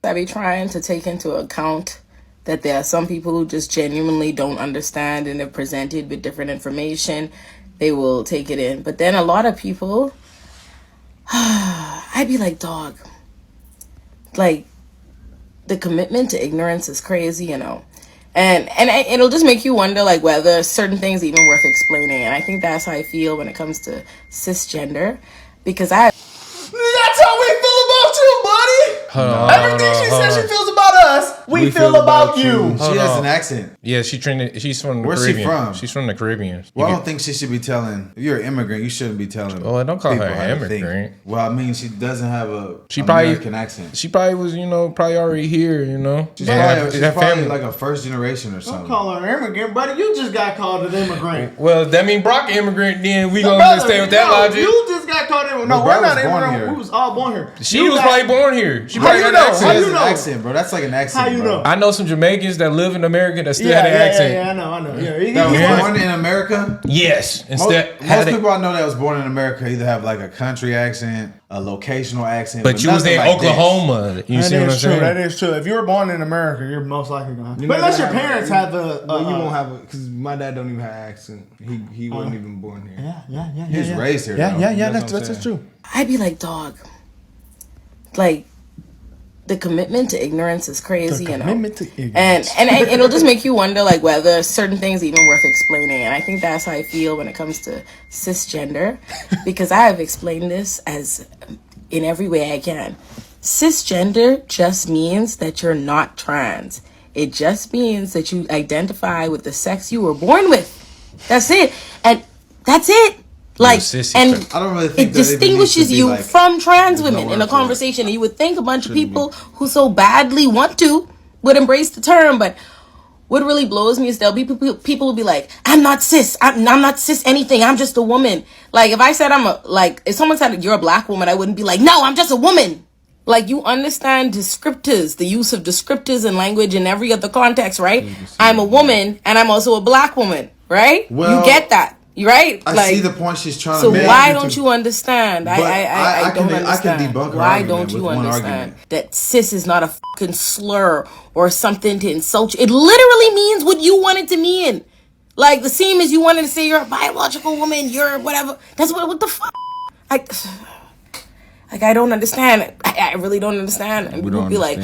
that be trying to take into account that there are some people who just genuinely don't understand, and if presented with different information, they will take it in. But then a lot of people, I'd be like, dog, like, the commitment to ignorance is crazy, you know. And it'll just make you wonder, like, whether certain things are even worth explaining. And I think that's how I feel when it comes to cisgender, because That's how we feel about you, buddy. Everything she says she feels about us, we feel about you. She has an accent. Yeah, she's from the Where's Caribbean. she from? She's from the Caribbean. Well, I don't think she should be telling. If you're an immigrant, you shouldn't be telling. Oh, don't call her people how to immigrant. think. Well, I mean, she doesn't have a probably American accent. She probably was, probably already here, She's probably like a first generation or something. Don't call her immigrant, buddy. You just got called an immigrant. Well, that mean Brock immigrant. Then we gonna stay with that logic. You just got called immigrant. No, we're not immigrant. We was all born here. She was probably born here. She probably got an accent. She has an accent, bro. That's like an accent. How you know? I know some Jamaicans that live in America that still had an accent. Yeah, I know. That was born in America? Yes. Most people I know that was born in America either have like a country accent, a locational accent. But you was in like Oklahoma. You see what I'm saying? That is true. If you were born in America, you're most likely gonna have. But unless your parents have you won't have a, because my dad don't even have an accent. He wasn't even born here. Yeah. He was raised here. Yeah. That's true. I'd be like, dog, like, the commitment to ignorance is crazy, you know. And it'll just make you wonder, like, whether certain things are even worth explaining. And I think that's how I feel when it comes to cisgender, because I have explained this as in every way I can. Cisgender just means that you're not trans. It just means that you identify with the sex you were born with. That's it. And that's it. Like, and I don't really think it distinguishes you from trans women in a conversation. And you would think a bunch of people who so badly want to would embrace the term, but what really blows me is there'll be people will be like, I'm not cis. I'm not cis anything. I'm just a woman. Like, if I said if someone said you're a black woman, I wouldn't be like, no, I'm just a woman. Like, you understand descriptors, the use of descriptors in language in every other context, right? I'm a woman and I'm also a black woman, right? Well, you get that. Right? I see the point she's trying to make. So why don't you understand? I don't understand. I can debunk her why don't you understand that cis is not a fucking slur or something to insult you? It literally means what you want it to mean. Like, the same as you wanted to say you're a biological woman, you're whatever. That's what the fuck? I don't understand. I really don't understand. And people be like,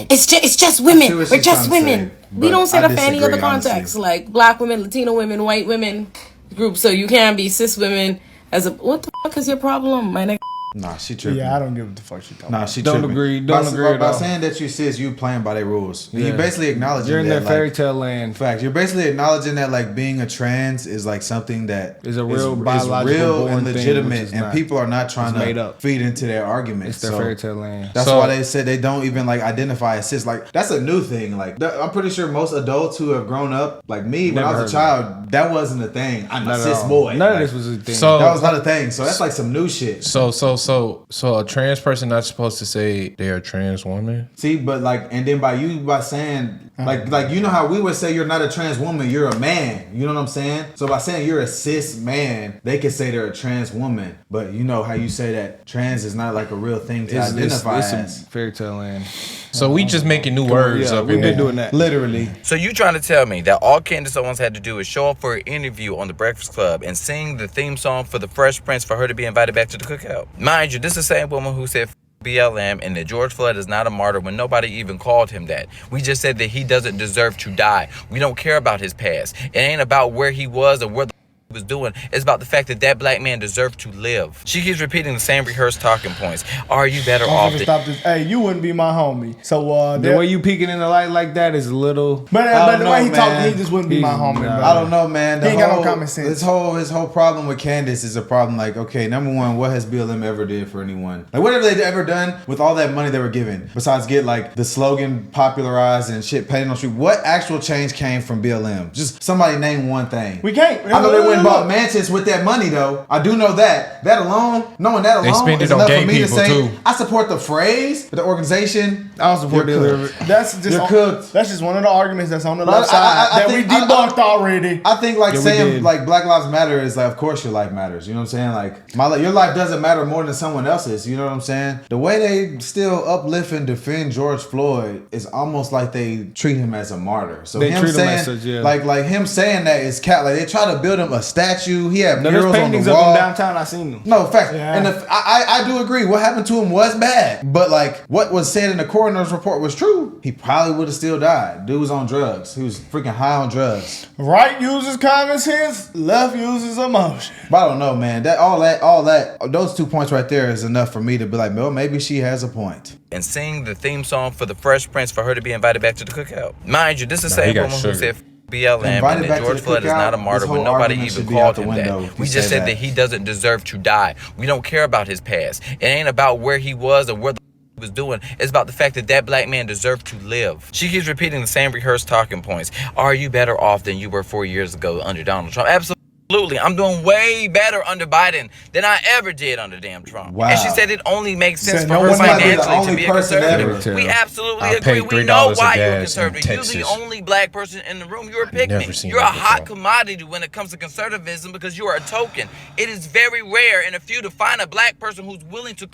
it's just women. We're just women. We don't say that for any other context, like black women, Latino women, white women group. So you can't be cis women as a, what the fuck is your problem, my nigga? Nah, she tripping. Yeah, I don't give a the fuck she talking. Nah, she don't tripping. agree. Don't agree at by all. saying that you cis, you playing by their rules. Yeah. You basically acknowledging you're in that, that fairy tale land. Fact. You're basically acknowledging that, like, being a trans is like something that is a real biological and legitimate, thing, and people are not trying to feed into their arguments. It's their fairy tale land. That's why they said they don't even like identify as cis. Like, that's a new thing. Like, I'm pretty sure most adults who have grown up, like me, when I was a child, that wasn't a thing. I'm a cis boy. None of this was a thing. So that was not a thing. So that's like some new shit. So a trans person not supposed to say they're a trans woman? See, but like, and then by saying like you know how we would say you're not a trans woman, you're a man. You know what I'm saying? So by saying you're a cis man, they can say they're a trans woman. But you know how you say that trans is not like a real thing to identify as. Fairy tale land. So we just making new words up. We've been doing that. Literally. So you trying to tell me that all Candace Owens had to do is show up for an interview on The Breakfast Club and sing the theme song for the Fresh Prince for her to be invited back to the cookout? Mind you, this is the same woman who said BLM and that George Floyd is not a martyr when nobody even called him that. We just said that he doesn't deserve to die. We don't care about his past. It ain't about where he was or where the was doing. It's about the fact that that black man deserved to live. She keeps repeating the same rehearsed talking points. Are you better off? Stop this. Hey, you wouldn't be my homie. So the way you peeking in the light like that is a little. But the way he talked, he just wouldn't be my homie. Bro. I don't know, man. He ain't got no common sense. His whole problem with Candace is a problem. Like, okay, number one, what has BLM ever did for anyone? Like, what have they ever done with all that money they were given besides get like the slogan popularized and shit painted on the street? What actual change came from BLM? Just somebody name one thing. We can't. I know they went bought mansions with that money, though. I do know that. Knowing that alone, they spend is it on enough gay for me to people say too. I support the phrase, but the organization. I don't support the That's just one of the arguments that's on the left side that we debunked already. I think saying like Black Lives Matter is like, of course your life matters. You know what I'm saying? Like your life doesn't matter more than someone else's. You know what I'm saying? The way they still uplift and defend George Floyd is almost like they treat him as a martyr. So they him treat saying him as such, yeah. like him saying that is cat. Like they try to build him a statue. He had murals there's paintings on the wall. of him downtown. I seen them. No, fact. Yeah. And I do agree. What happened to him was bad. But like what was said in the coroner's report was true. He probably would have still died. Dude was on drugs. He was freaking high on drugs. Right uses common sense. Left uses emotion. But I don't know, man. All that. Those 2 points right there is enough for me to be like, well, maybe she has a point. And sing the theme song for the Fresh Prince for her to be invited back to the cookout. Mind you, this is the same woman who said BLM and that George Floyd is not a martyr when nobody even called him that. We just said that he doesn't deserve to die. We don't care about his past. It ain't about where he was or where the he was doing. It's about the fact that that black man deserved to live. She keeps repeating the same rehearsed talking points. Are you better off than you were 4 years ago under Donald Trump? Absolutely. I'm doing way better under Biden than I ever did under damn Trump. Wow. And she said it only makes sense for her financially to be a conservative. We absolutely agree. We know why you're a conservative. You're the only black person in the room. You're a pygmy. You're a hot commodity when it comes to conservatism because you are a token. It is very rare and a few to find a black person who's willing to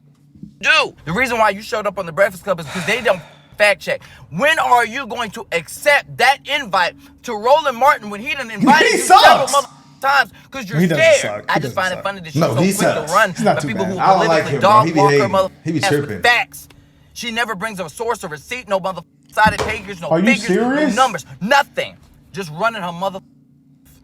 do. The reason why you showed up on the Breakfast Club is because they don't fact check. When are you going to accept that invite to Roland Martin when he done invited you several times because you're scared? I just find it funny that she's so quick to run by people who I don't like politically him, dog walk her he be tripping. with facts. She never brings a source or receipt, no sided pages, no Are you figures, serious? no numbers, nothing. Just running her mother.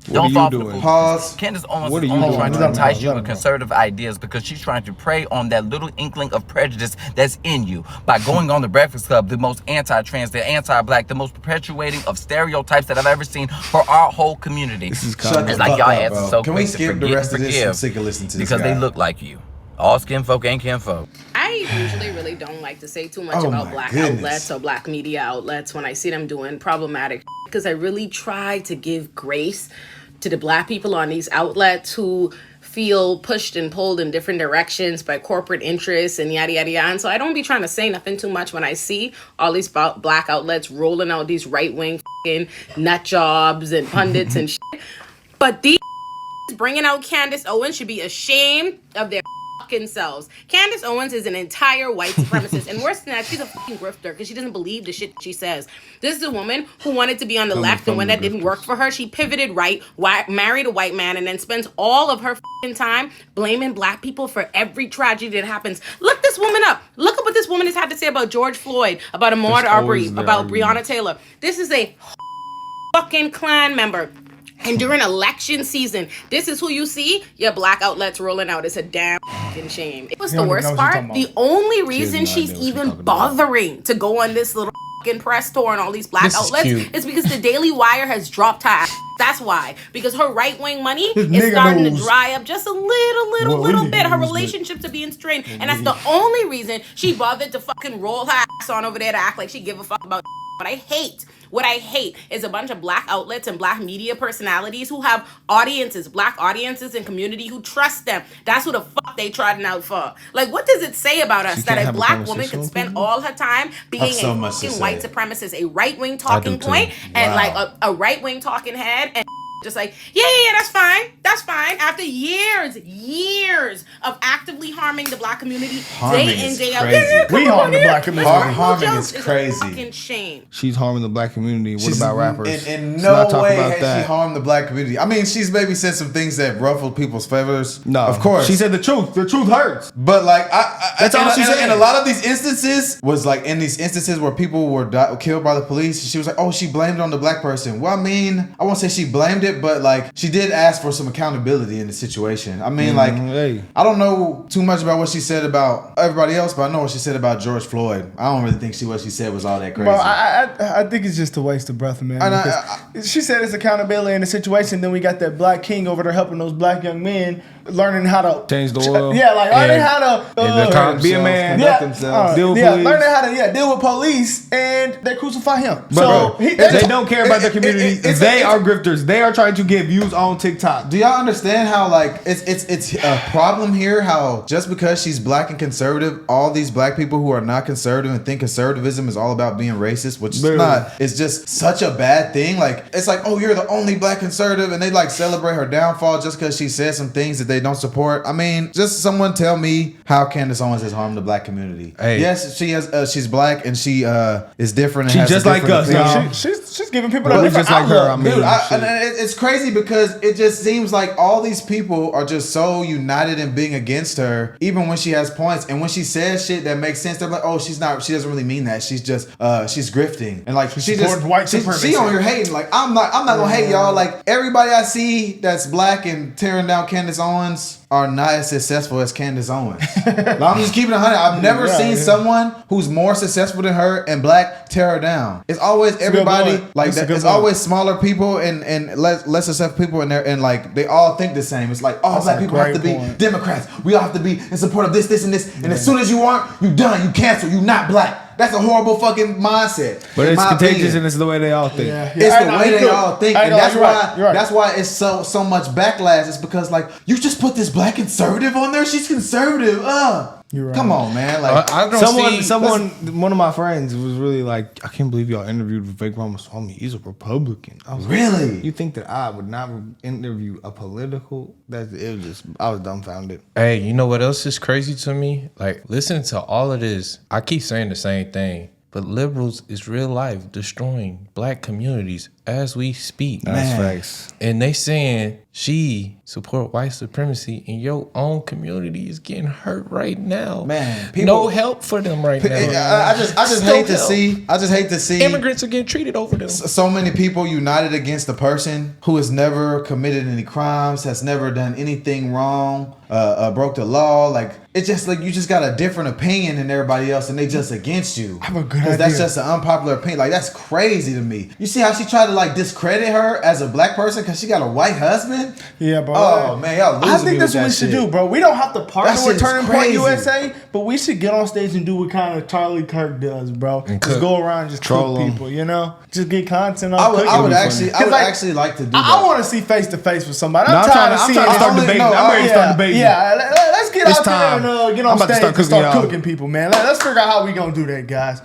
What Don't are you fall for the doing? fools. Pause. Candace Owens What is are you only doing? trying to Let him entice know, you let with him know. conservative ideas because she's trying to prey on that little inkling of prejudice that's in you by going on the Breakfast Club, the most anti-trans, the anti-black, the most perpetuating of stereotypes that I've ever seen for our whole community. This is It's like y'all asses so Can quick we to skip forget the rest of and this? I'm forgive sick of listening to this because guy. they look like you. All skin folk ain't kin folk. I usually really don't like to say too much Oh about my black goodness. outlets or black media outlets when I see them doing problematic because I really try to give grace to the black people on these outlets who feel pushed and pulled in different directions by corporate interests and yada yada yada. And so I don't be trying to say nothing too much when I see all these black outlets rolling out these right-wing nut jobs and pundits and shit. But these bringing out Candace Owens should be ashamed of their fucking selves. Candace Owens is an entire white supremacist, and worse than that, she's a fucking grifter because she doesn't believe the shit she says. This is a woman who wanted to be on the left, and when that didn't work for her, she pivoted right, married a white man, and then spends all of her fucking time blaming black people for every tragedy that happens. Look this woman up. Look at what this woman has had to say about George Floyd, about Ahmaud Arbery, about Breonna Taylor. This is a fucking Klan member. And during election season, this is who you see your black outlets rolling out. It's a damn fucking shame. It was the worst part. The only reason she's even bothering to go on this little fucking press tour and all these black outlets is because the Daily Wire has dropped her ass. That's why. Because her right-wing money is starting to dry up just a little bit. Her relationships are being strained. And that's the only reason she bothered to fucking roll her ass on over there to act like she give a fuck about what I hate is a bunch of black outlets and black media personalities who have audiences, black audiences and community who trust them. That's who the fuck they trotting out for. Like, what does it say about us that a black woman could spend all her time being a fucking white supremacist, a right-wing talking point, and like a right-wing talking head, and just like, yeah, that's fine. After years of actively harming the black community, day in, day out. We harm the black community. Harming is crazy. A fucking shame. She's harming the black community. What about rappers? In no way has she harmed the black community. I mean, she's maybe said some things that ruffled people's feathers. No, of course. She said the truth. The truth hurts. But like, that's all she said. And a lot of these instances was like in these instances where people were killed by the police. She was like, oh, she blamed it on the black person. Well, I mean, I won't say she blamed it, but like she did ask for some accountability in the situation. I mean, I don't know too much about what she said about everybody else, but I know what she said about George Floyd. I don't really think what she said was all that crazy. Well, I think it's just a waste of breath, man. She said it's accountability in the situation. Then we got that black king over there helping those black young men learning how to change the oil. Yeah, like learning how to be a man. Deal learning how to deal with police, and they crucify him. So they don't care about their community. They are grifters. They are trying to get views on TikTok. Do y'all understand how like it's a problem here? How just because she's black and conservative, all these black people who are not conservative and think conservatism is all about being racist, which is not. It's just such a bad thing. Like it's like, oh, you're the only black conservative, and they like celebrate her downfall just because she said some things that they don't support. I mean, just someone tell me how Candace Owens has harmed the black community. Hey. Yes, she has. She's black and she is different. And she's has just like us. Y'all. She's giving people a different just like her. I mean, dude, it's crazy because it just seems like all these people are just so united in being against her, even when she has points. And when she says shit that makes sense, they're like, oh, she's not. She doesn't really mean that. She's just she's grifting and like she just white supremacy. She on here hating. Like I'm not gonna hate y'all. Like everybody I see that's black and tearing down Candace Owens are not as successful as Candace Owens. Like, I'm just keeping it 100. I've never seen someone who's more successful than her and black tear her down. It's always everybody like that. It's always smaller people and less successful people in there, and like they all think the same. It's like all black people have to be Democrats. We all have to be in support of this, and this. And as soon as you aren't, you done. You cancel. You not black. That's a horrible fucking mindset. But it's contagious and it's the way they all think. Yeah. It's the way they all think. And that's why it's so much backlash. It's because like you just put this black conservative on there. She's conservative. You're right. Come on, man. Like one of my friends was really like, I can't believe y'all interviewed Vivek Ramaswamy. He's a Republican. I was really? Like, you think that I would not interview a political? I was dumbfounded. Hey, you know what else is crazy to me? Like, listening to all of this, I keep saying the same thing. But liberals is real life destroying black communities as we speak. That's facts. And they saying she support white supremacy and your own community is getting hurt right now. Man, no help for them right now. I just hate to see immigrants are getting treated over them. So many people united against a person who has never committed any crimes, has never done anything wrong, broke the law. Like it's just like you just got a different opinion than everybody else, and they just against you. I have a good idea. That's just an unpopular opinion. Like that's crazy to me. You see how she tried to like discredit her as a black person because she got a white husband? Yeah, bro. Oh man, y'all losing me. I think that's what we should do, bro. We don't have to partner with Turning Point USA, but we should get on stage and do what kind of Charlie Kirk does, bro. And just go around and just troll people, you know? Just get content on. I would actually like to do that. I want to see face to face with somebody. I'm trying to start debating. I'm ready to start debating. Yeah, let's get out there and get on stage and start cooking people, man. Let's figure out how we gonna do that, guys.